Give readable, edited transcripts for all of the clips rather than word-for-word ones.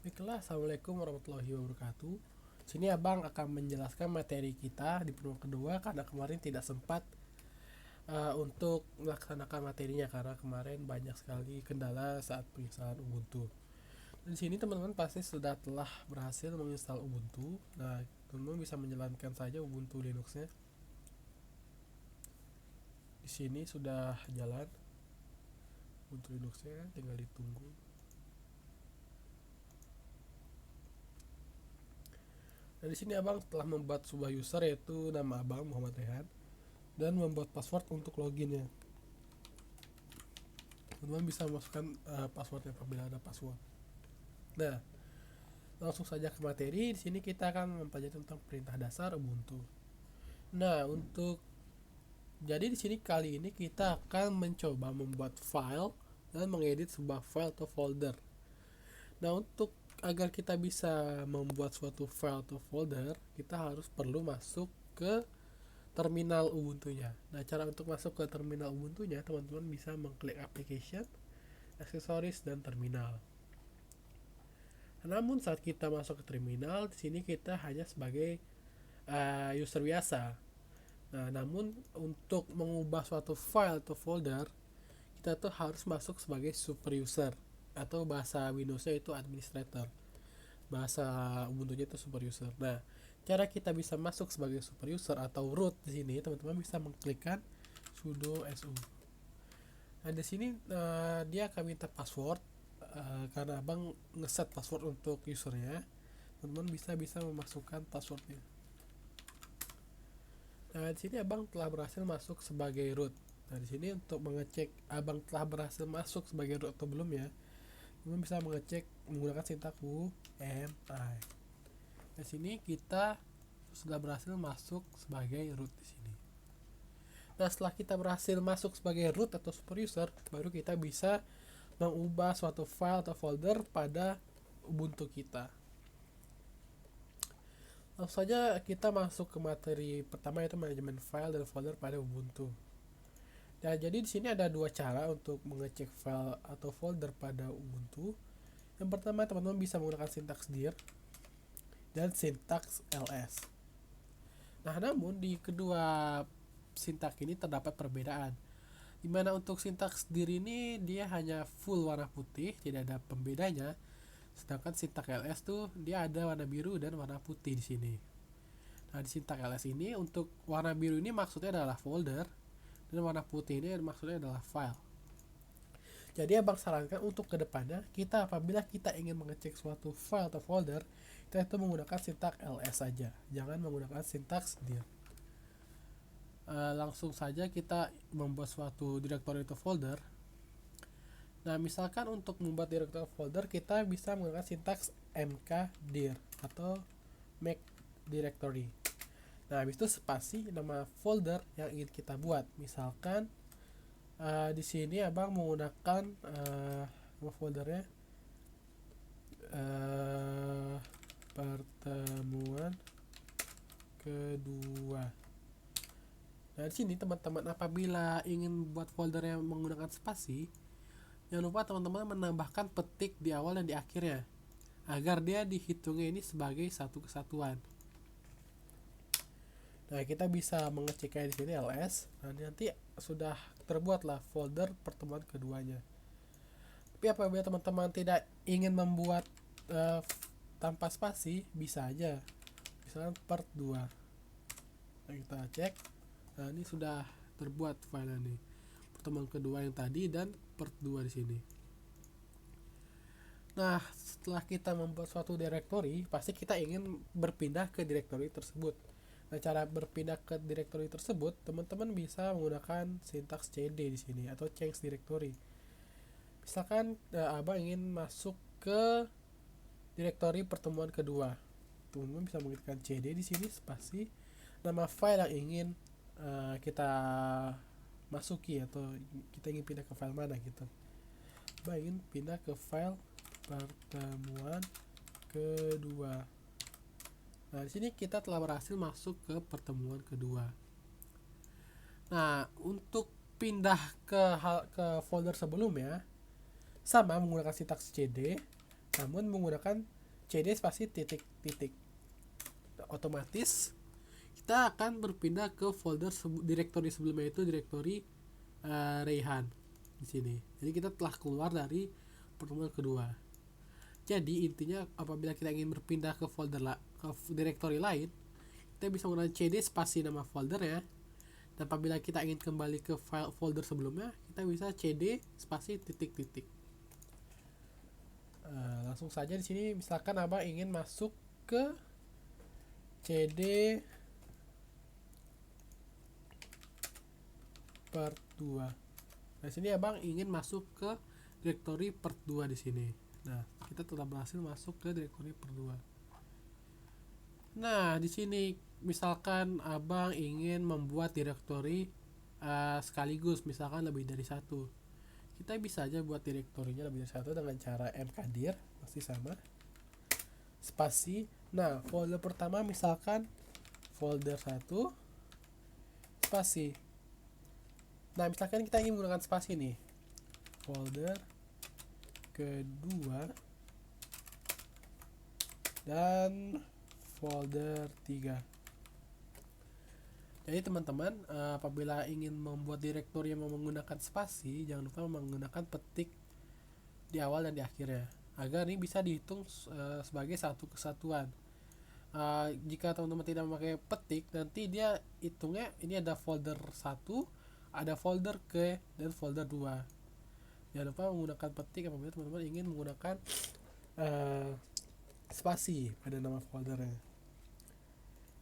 Baiklah, assalamualaikum warahmatullahi wabarakatuh. Sini abang akan menjelaskan materi kita di pertemuan kedua karena kemarin tidak sempat untuk melaksanakan materinya karena kemarin banyak sekali kendala saat penginstalan Ubuntu. Di sini teman-teman pasti sudah telah berhasil menginstal Ubuntu. Nah, teman-teman bisa menjalankan saja Ubuntu Linuxnya. Di sini sudah jalan Ubuntu Linuxnya, tinggal ditunggu. Nah, di sini abang telah membuat sebuah user yaitu nama abang Muhammad Rehan dan membuat password untuk loginnya. Teman-teman bisa masukkan passwordnya apabila ada password. Nah, langsung saja ke materi. Di sini kita akan mempelajari tentang perintah dasar Ubuntu. Nah, jadi di sini kali ini kita akan mencoba membuat file dan mengedit sebuah file atau folder. Nah, untuk agar kita bisa membuat suatu file atau folder, kita harus perlu masuk ke terminal Ubuntu-nya. Nah, cara untuk masuk ke terminal Ubuntu-nya, teman-teman bisa mengklik application, aksesoris, dan terminal. Namun saat kita masuk ke terminal, di sini kita hanya sebagai user biasa. Nah, namun untuk mengubah suatu file atau folder, kita tuh harus masuk sebagai super user atau bahasa Windows-nya itu administrator. Bahasa Ubuntu-nya itu super user. Nah, cara kita bisa masuk sebagai super user atau root di sini, teman-teman bisa mengklikkan sudo su. Nah, di sini dia akan minta password karena abang ngeset password untuk usernya. Teman-teman bisa memasukkan passwordnya. Nah, di sini abang telah berhasil masuk sebagai root. Nah, di sini untuk mengecek abang telah berhasil masuk sebagai root atau belum ya, teman bisa mengecek menggunakan sintak UMI. Di sini kita sudah berhasil masuk sebagai root di sini. Nah, setelah kita berhasil masuk sebagai root atau super user, baru kita bisa mengubah suatu file atau folder pada Ubuntu kita. Langsung saja kita masuk ke materi pertama yaitu manajemen file dan folder pada Ubuntu. Nah, jadi di sini ada dua cara untuk mengecek file atau folder pada Ubuntu. Yang pertama, teman-teman bisa menggunakan sintaks dir dan sintaks ls. Nah, namun di kedua sintaks ini terdapat perbedaan. Dimana untuk sintaks dir ini dia hanya full warna putih, tidak ada pembedanya. Sedangkan sintaks ls tuh dia ada warna biru dan warna putih di sini. Nah, di sintaks ls ini untuk warna biru ini maksudnya adalah folder dan warna putih ini maksudnya adalah file. Jadi abang sarankan untuk kedepannya kita apabila kita ingin mengecek suatu file atau folder, kita itu menggunakan sintaks ls saja, jangan menggunakan sintaks dir. Langsung saja kita membuat suatu directory atau folder. Nah, misalkan untuk membuat directory folder kita bisa menggunakan sintaks mkdir atau make directory. Nah, habis itu spasi nama folder yang ingin kita buat. Misalkan di sini abang menggunakan nama foldernya pertemuan kedua. Nah, di sini teman-teman apabila ingin buat folder yang menggunakan spasi, jangan lupa teman-teman menambahkan petik di awal dan di akhirnya agar dia dihitungnya ini sebagai satu kesatuan. Nah, kita bisa mengeceknya di sini ls. Nah, nanti sudah terbuatlah folder pertemuan keduanya. Tapi apabila teman-teman tidak ingin membuat tanpa spasi, bisa aja. Misalnya part 2. Nah, kita cek. Nah, ini sudah terbuat file ini. Pertemuan kedua yang tadi dan part 2 di sini. Nah, setelah kita membuat suatu directory, pasti kita ingin berpindah ke directory tersebut. Nah, cara berpindah ke directory tersebut, teman-teman bisa menggunakan sintaks cd di sini atau change directory. Misalkan abang ingin masuk ke directory pertemuan kedua, teman-teman bisa mengetikkan cd di sini spasi nama file yang ingin kita masuki atau kita ingin pindah ke file mana gitu. Abang ingin pindah ke file pertemuan kedua. Nah, di sini kita telah berhasil masuk ke pertemuan kedua. Nah, untuk pindah ke folder sebelumnya sama menggunakan sintaks cd. namun menggunakan cd spasi titik-titik. Otomatis kita akan berpindah ke folder direktori sebelumnya, itu direktori Reyhan di sini. Jadi kita telah keluar dari pertemuan kedua. Jadi intinya apabila kita ingin berpindah ke direktori lain, kita bisa menggunakan cd spasi nama foldernya. Dan apabila kita ingin kembali ke folder sebelumnya, kita bisa cd spasi titik-titik. Langsung saja di sini misalkan Abang ingin masuk ke cd part 2. Nah, sini Abang ingin masuk ke direktori part 2 di sini. Nah, kita telah berhasil masuk ke direktori part 2. Nah, di sini misalkan Abang ingin membuat direktori sekaligus, misalkan lebih dari satu. Kita bisa aja buat direktorinya lebih dari satu dengan cara mkdir, pasti sama. Spasi. Nah, folder pertama misalkan folder 1 spasi. Nah, misalkan kita ingin menggunakan spasi nih. Folder kedua dan folder 3. Jadi teman-teman, apabila ingin membuat direktori yang menggunakan spasi, jangan lupa menggunakan petik di awal dan di akhirnya, agar ini bisa dihitung sebagai satu kesatuan. Jika teman-teman tidak memakai petik, nanti dia hitungnya ini ada folder 1, ada folder ke, dan folder 2. Jangan lupa menggunakan petik apabila teman-teman ingin menggunakan spasi pada nama foldernya.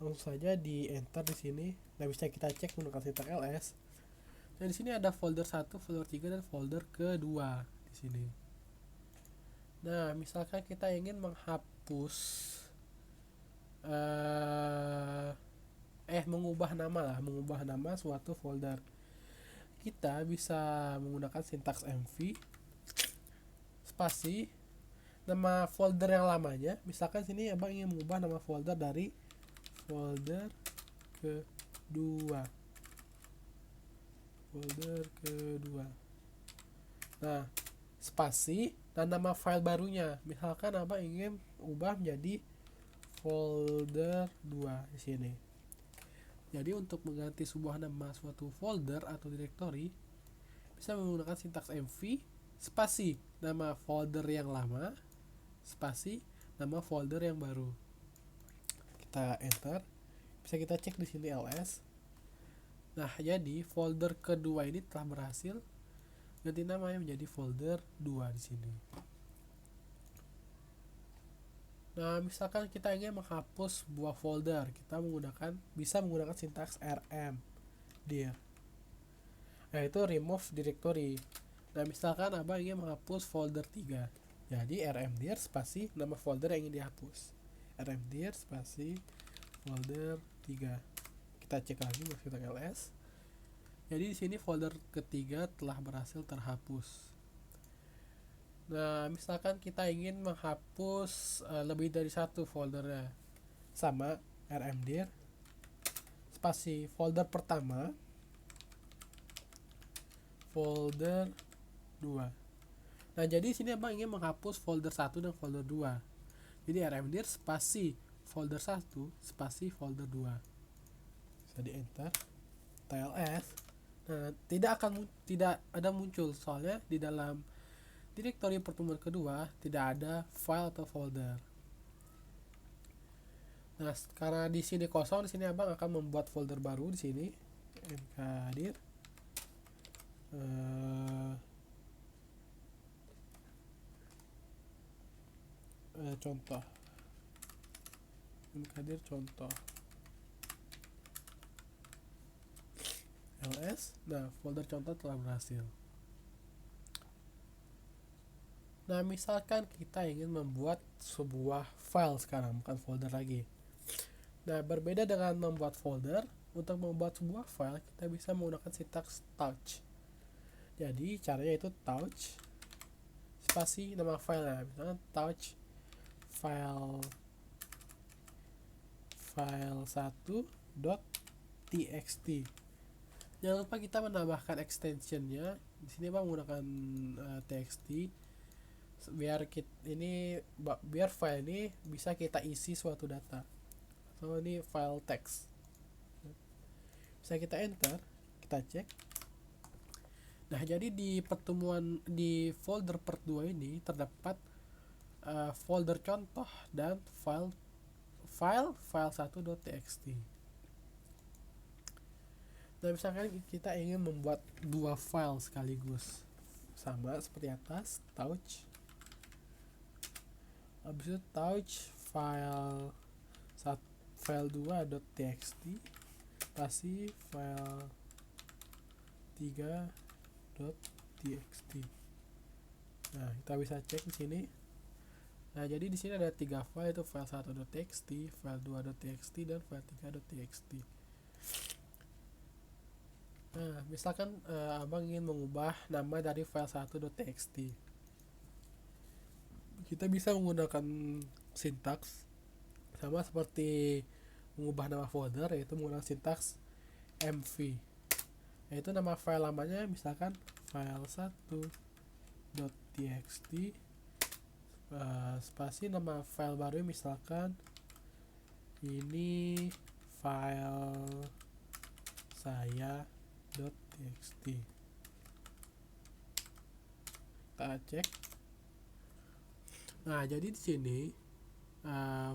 Langsung saja di enter di sini. Nah, bisa kita cek menggunakan sintak ls. Dan di sini ada folder 1, folder 3 dan folder kedua di sini. Nah, misalkan kita ingin menghapus mengubah nama suatu folder. Kita bisa menggunakan sintaks mv spasi nama folder yang lamanya. Misalkan sini Abang ingin mengubah nama folder dari folder kedua. Nah, spasi dan nama file barunya. Misalkan Abang ingin ubah menjadi folder 2 di sini. Jadi untuk mengganti sebuah nama suatu folder atau direktori, bisa menggunakan sintaks mv spasi nama folder yang lama spasi nama folder yang baru. Kita enter. Bisa kita cek di sini ls. Nah, jadi folder kedua ini telah berhasil ganti namanya menjadi folder 2 di sini. Nah, misalkan kita ingin menghapus sebuah folder, kita bisa menggunakan sintaks rmdir. Nah, itu remove directory. Nah, misalkan Abang ingin menghapus folder 3. Jadi rmdir spasi nama folder yang ingin dihapus. Rmdir spasi folder 3. Kita cek lagi masuk sintaks ls. Jadi di sini folder ketiga telah berhasil terhapus. Nah, misalkan kita ingin menghapus lebih dari satu foldernya, sama rmdir spasi folder pertama, folder 2. Nah, jadi di sini Abang ingin menghapus folder 1 dan folder 2. Jadi rmdir spasi folder 1 spasi folder 2. Bisa di enter. TLS. Nah, tidak ada muncul soalnya di dalam direktori pertemuan kedua tidak ada file atau folder. Nah, karena di sini kosong, di sini Abang akan membuat folder baru di sini. mkdir contoh. mkdir contoh. ls. Nah, folder contoh telah berhasil. Nah, misalkan kita ingin membuat sebuah file sekarang, bukan folder lagi. Nah, berbeda dengan membuat folder, untuk membuat sebuah file kita bisa menggunakan sintaks touch. Jadi caranya itu touch spasi nama filenya, misalnya touch file1.txt. Jangan lupa kita menambahkan extensionnya. Di sini Bang menggunakan txt biar file ini bisa kita isi suatu data. So ini file teks, bisa kita enter, kita cek. Nah, jadi di folder part 2 ini terdapat folder contoh dan file 1.txt. Nah, misalkan kita ingin membuat dua file sekaligus, sama seperti atas, touch, habis itu touch file 2.txt pasti file 3.txt. Nah, kita bisa cek di sini. Nah, jadi di sini ada 3 file, itu file 1.txt, file 2.txt, dan file 3.txt. Nah, misalkan abang ingin mengubah nama dari file 1.txt, kita bisa menggunakan sintaks sama seperti mengubah nama folder, yaitu menggunakan sintaks mv, yaitu nama file lamanya misalkan file 1.txt spasi nama file baru misalkan ini file saya.txt. Kita cek. Nah, jadi di sini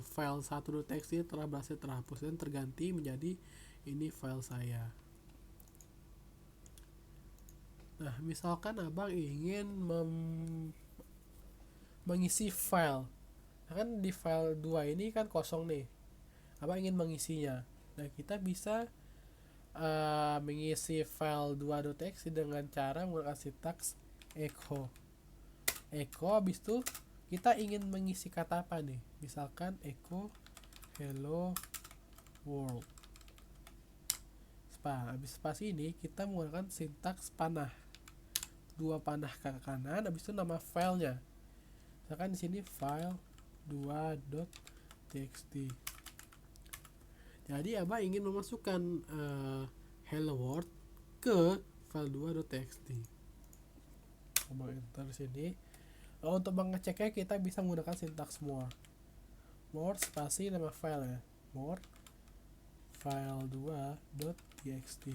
file 1.txt telah berhasil terhapus dan terganti menjadi ini file saya. Nah, misalkan abang ingin mengisi file, kan di file 2 ini kan kosong nih, abang ingin mengisinya. Nah, kita bisa mengisi file 2.txt dengan cara menggunakan sintaks echo. Habis itu kita ingin mengisi kata apa nih, misalkan echo hello world. Habis spasi ini kita menggunakan sintaks panah, 2 panah ke kanan, habis itu nama filenya. Misalkan di sini file 2.txt. Jadi abang ingin memasukkan hello world ke file 2.txt. Abang enter sini. Untuk mengeceknya kita bisa menggunakan sintaks more spasi nama file ya, more file 2.txt.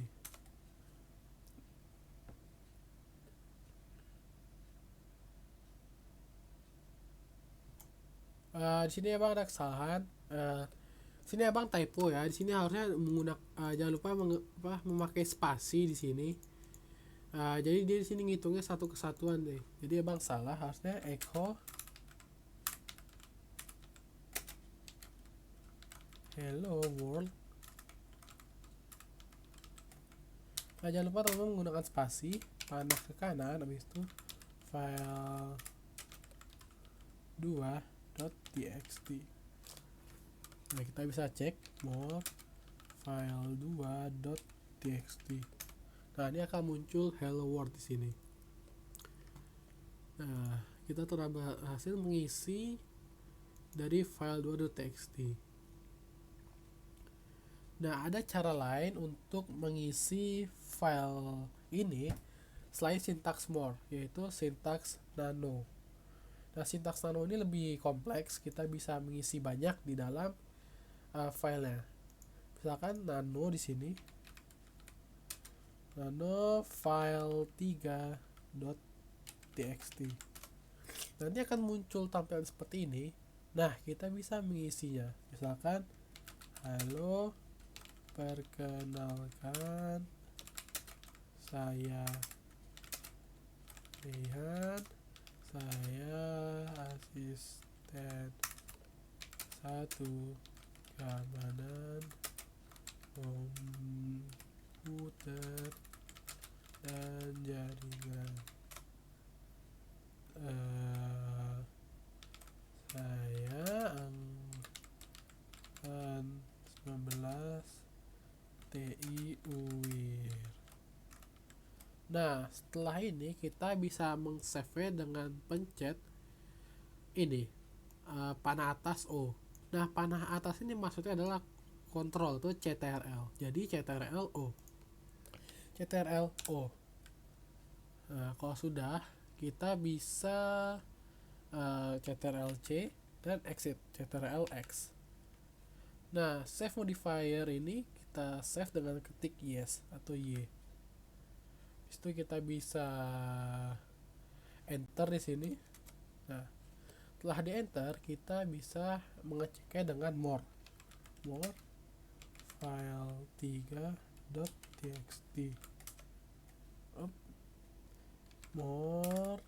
Di sini abang ada kesalahan. Sini abang typo ya. Di sini harusnya menggunakan jangan lupa memakai spasi di sini. Jadi dia di sini ngitungnya satu kesatuan deh. Jadi abang salah, harusnya echo hello world. Jangan lupa teman-teman menggunakan spasi, panah ke kanan, habis itu file 2.txt. Nah, kita bisa cek more file 2.txt. Nah, ini akan muncul hello world di sini. Nah, kita telah berhasil mengisi dari file 2.txt. Nah, ada cara lain untuk mengisi file ini selain sintaks more, yaitu sintaks nano. Nah, sintaks nano ini lebih kompleks, kita bisa mengisi banyak di dalam filenya. Misalkan nano di sini, nano file 3.txt. Nanti akan muncul tampilan seperti ini. Nah, kita bisa mengisinya. Misalkan halo, perkenalkan saya Rihan, saya asisten 1 keamanan komputer dan jaringan. Saya angkatan 19 TI UIR. Nah, setelah ini kita bisa meng-save dengan pencet ini panah atas O. Nah, panah atas ini maksudnya adalah kontrol, itu CTRL. Jadi CTRL O. Nah, kalau sudah, kita bisa ctrl C dan exit ctrl X. Nah, save modifier ini kita save dengan ketik yes atau y. Itu kita bisa enter di sini. Nah, setelah di enter kita bisa mengeceknya dengan more file3.txt more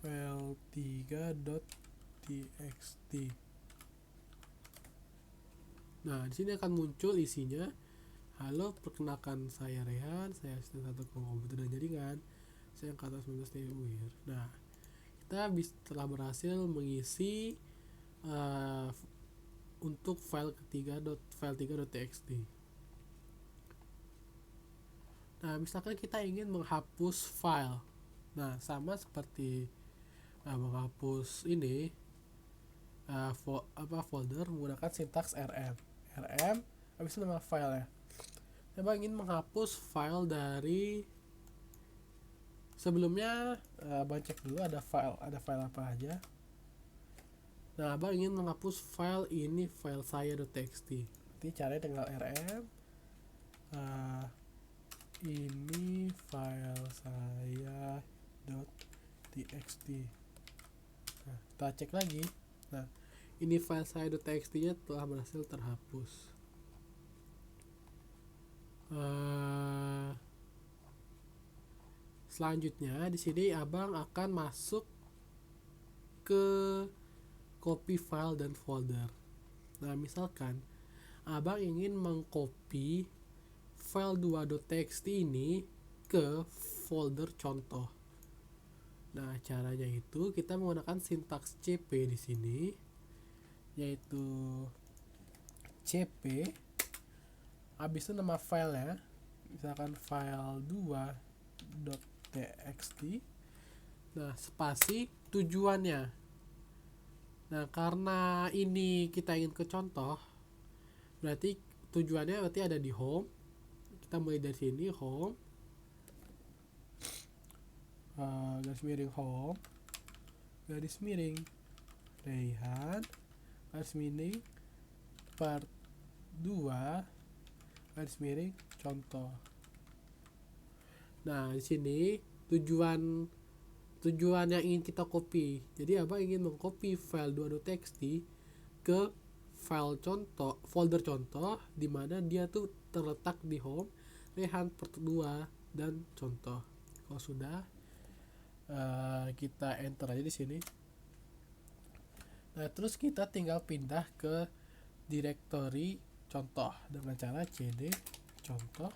file3.txt. Nah, di sini akan muncul isinya. Halo, perkenalkan saya Rehan, saya asisten satu komputer dan jaringan. Saya angkatan 19 dari UIR. Nah, kita telah berhasil mengisi untuk file3.txt. Nah, misalkan kita ingin menghapus file. Nah, sama seperti menghapus ini folder menggunakan sintaks rm habis itu nama file ya. Coba ingin menghapus file dari sebelumnya, abang cek dulu ada file apa aja. Nah, abang ingin menghapus file ini, file saya.txt. Nanti caranya tinggal rm ini file saya.txt. Nah, kita cek lagi. Nah, ini file saya.txt nya telah berhasil terhapus. Selanjutnya di sini abang akan masuk ke copy file dan folder. Nah, misalkan abang ingin mengcopy file 2.txt ini ke folder contoh. Nah, caranya itu kita menggunakan sintaks cp di sini, yaitu cp habis itu nama filenya, misalkan file 2.txt. Nah, spasi tujuannya. Nah, karena ini kita ingin ke contoh, berarti tujuannya ada di home. Kita mulai dari sini, home, garis miring home, garis miring Rehan, garis miring part 2, garis miring contoh. Nah, di sini tujuan yang ingin kita copy. Jadi abang ingin mengcopy file 2.txt ke file contoh, folder contoh, di mana dia tuh terletak di home, Rehan part 2 dan contoh. Kalau sudah, kita enter aja di sini. Nah, terus kita tinggal pindah ke directory contoh dengan cara cd contoh.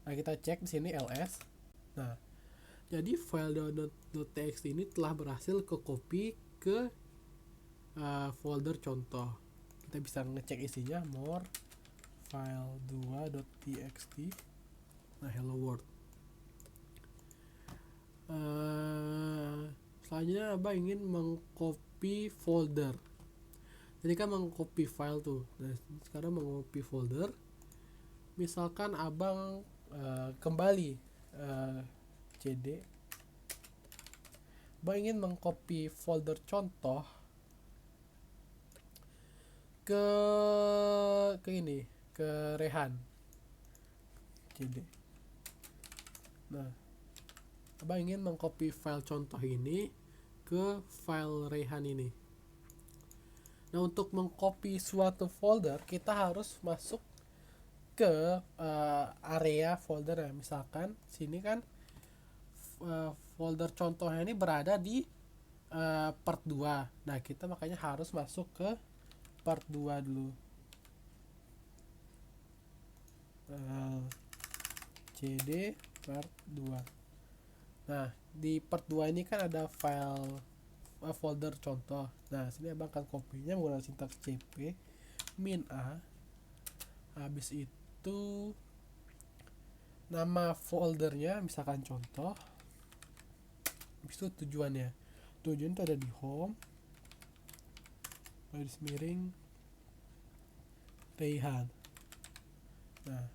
Nah, kita cek di sini ls. Nah, jadi file .txt ini telah berhasil ke copy ke folder contoh. Kita bisa ngecek isinya more file 2.txt. Nah, hello world. Selanjutnya abang ingin mengcopy folder. Jadi kan mengcopy file tuh. Nah, sekarang mengcopy folder. Misalkan abang kembali cd, abang ingin mengcopy folder contoh ke ini, ke Rehan cd. Nah, abang ingin mengcopy file contoh ini ke file Rehan ini. Nah, untuk mengcopy suatu folder kita harus masuk ke area folder ya. Misalkan sini kan folder contohnya ini berada di part 2. Nah, kita makanya harus masuk ke part 2 dulu. cd part 2. Nah, di part 2 ini kan ada file folder contoh. Nah, sini abang akan kopinya menggunakan sintaks cp min a. Habis itu nama foldernya misalkan contoh. Habis itu tujuan itu ada di home, garis miring Rehan. Nah,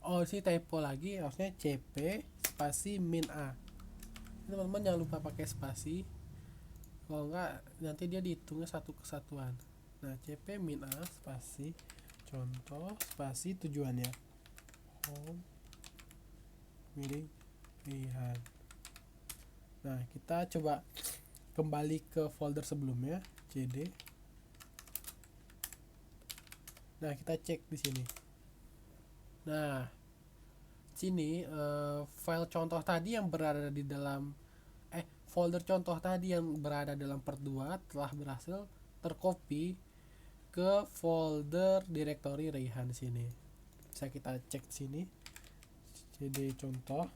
Oh, sih typo lagi, harusnya CP spasi min A. Teman-teman jangan lupa pakai spasi, kalau enggak nanti dia dihitungnya satu kesatuan. Nah, CP min A spasi contoh spasi tujuannya home miring pilihan. Nah, kita coba kembali ke folder sebelumnya, cd. Nah, kita cek di sini. Nah, sini file contoh tadi yang berada di dalam folder contoh tadi yang berada dalam part 2 telah berhasil tercopy ke folder directory Raihan sini. Bisa kita cek sini, cd contoh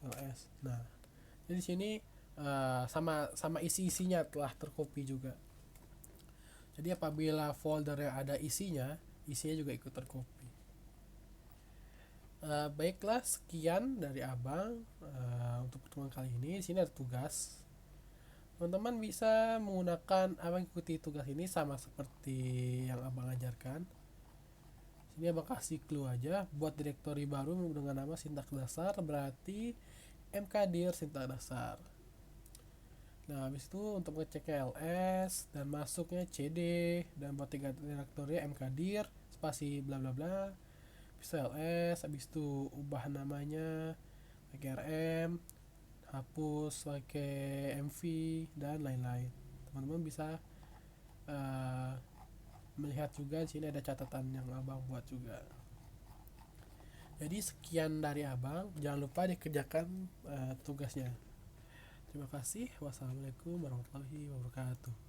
ls. Nah, jadi sini sama isi-isinya telah tercopy juga. Jadi apabila folder yang ada isinya juga ikut tercopy. Baiklah, sekian dari abang untuk pertemuan kali ini. Di sini ada tugas. Teman-teman bisa menggunakan abang ikuti tugas ini sama seperti yang abang ajarkan. Sini abang kasih clue aja, buat direktori baru dengan nama sintaks dasar, berarti mkdir sintaks dasar. Nah, habis itu untuk ngecek ls dan masuknya cd, dan buat tiga direktori mkdir spasi bla bla bla, bisa ls, habis itu ubah namanya pakai rm, hapus pakai mv, dan lain-lain. Teman-teman bisa melihat juga di sini ada catatan yang abang buat juga. Jadi sekian dari abang, jangan lupa dikerjakan tugasnya. Terima kasih. Wassalamualaikum warahmatullahi wabarakatuh.